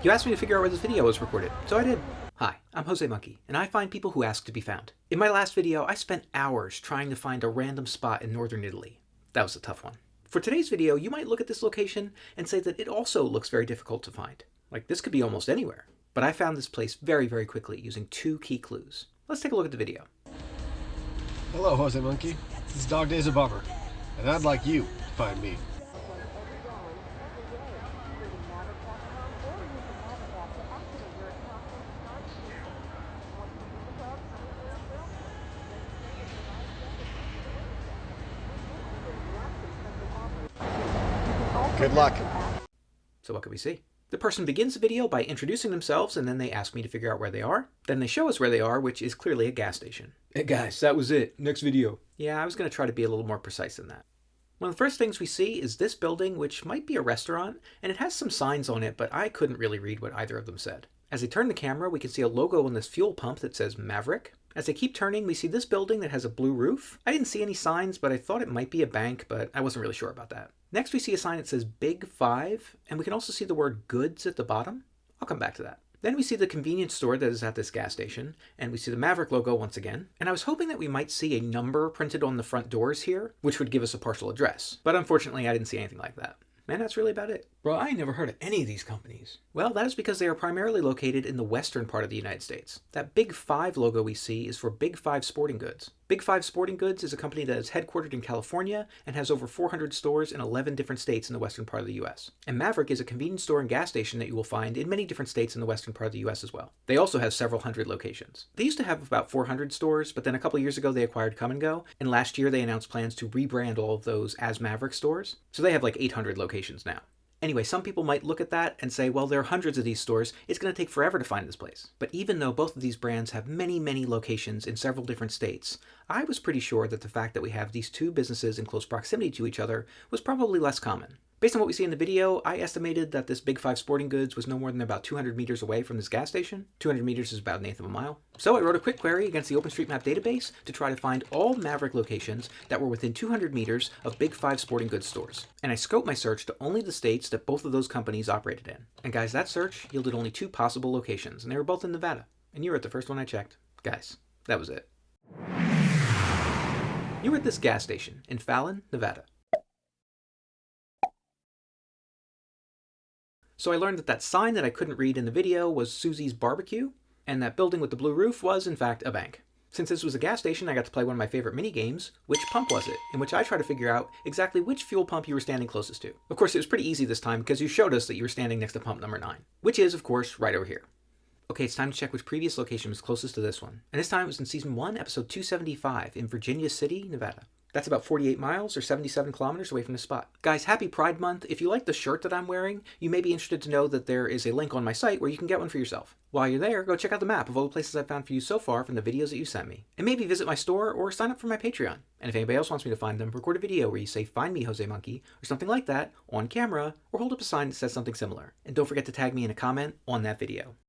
You asked me to figure out where this video was recorded, so I did. Hi, I'm josemonkey, and I find people who ask to be found. In my last video, I spent hours trying to find a random spot in northern Italy. That was a tough one. For today's video, you might look at this location and say that it also looks very difficult to find. Like, this could be almost anywhere. But I found this place very, very quickly using 2 key clues. Let's take a look at the video. Hello, Jose Monkey. This is Dog Days of Bummer, and I'd like you to find me. Good luck. So what can we see? The person begins the video by introducing themselves, and then they ask me to figure out where they are. Then they show us where they are, which is clearly a gas station. Hey guys, that was it. Next video. Yeah, I was going to try to be a little more precise than that. One of the first things we see is this building, which might be a restaurant, and it has some signs on it, but I couldn't really read what either of them said. As I turn the camera, we can see a logo on this fuel pump that says Maverick. As I keep turning, we see this building that has a blue roof. I didn't see any signs, but I thought it might be a bank, but I wasn't really sure about that. Next, we see a sign that says Big 5, and we can also see the word goods at the bottom. I'll come back to that. Then we see the convenience store that is at this gas station, and we see the Maverick logo once again. And I was hoping that we might see a number printed on the front doors here, which would give us a partial address. But unfortunately, I didn't see anything like that. And that's really about it. Bro, I ain't never heard of any of these companies. Well, that is because they are primarily located in the western part of the United States. That Big 5 logo we see is for Big 5 Sporting Goods. Big 5 Sporting Goods is a company that is headquartered in California and has over 400 stores in 11 different states in the western part of the US. And Maverick is a convenience store and gas station that you will find in many different states in the western part of the US as well. They also have several hundred locations. They used to have about 400 stores, but then a couple years ago they acquired Come & Go, and last year they announced plans to rebrand all of those as Maverick stores. So they have like 800 locations now. Anyway, some people might look at that and say, well, there are hundreds of these stores, it's going to take forever to find this place. But even though both of these brands have many, many locations in several different states, I was pretty sure that the fact that we have these 2 businesses in close proximity to each other was probably less common. Based on what we see in the video, I estimated that this Big 5 Sporting Goods was no more than about 200 meters away from this gas station. 200 meters is about 1/8 of a mile. So I wrote a quick query against the OpenStreetMap database to try to find all Maverick locations that were within 200 meters of Big 5 Sporting Goods stores. And I scoped my search to only the states that both of those companies operated in. And guys, that search yielded only 2 possible locations, and they were both in Nevada. And you were at the first one I checked. Guys, that was it. You were at this gas station in Fallon, Nevada. So I learned that that sign that I couldn't read in the video was Susie's Barbecue, and that building with the blue roof was, in fact, a bank. Since this was a gas station, I got to play one of my favorite mini games, Which Pump Was It?, in which I try to figure out exactly which fuel pump you were standing closest to. Of course, it was pretty easy this time because you showed us that you were standing next to pump number 9, which is, of course, right over here. Okay, it's time to check which previous location was closest to this one. And this time it was in Season 1, Episode 275, in Virginia City, Nevada. That's about 48 miles or 77 kilometers away from the spot. Guys, happy Pride Month. If you like the shirt that I'm wearing, you may be interested to know that there is a link on my site where you can get one for yourself. While you're there, go check out the map of all the places I've found for you so far from the videos that you sent me. And maybe visit my store or sign up for my Patreon. And if anybody else wants me to find them, record a video where you say, "Find me, Jose Monkey," or something like that, on camera, or hold up a sign that says something similar. And don't forget to tag me in a comment on that video.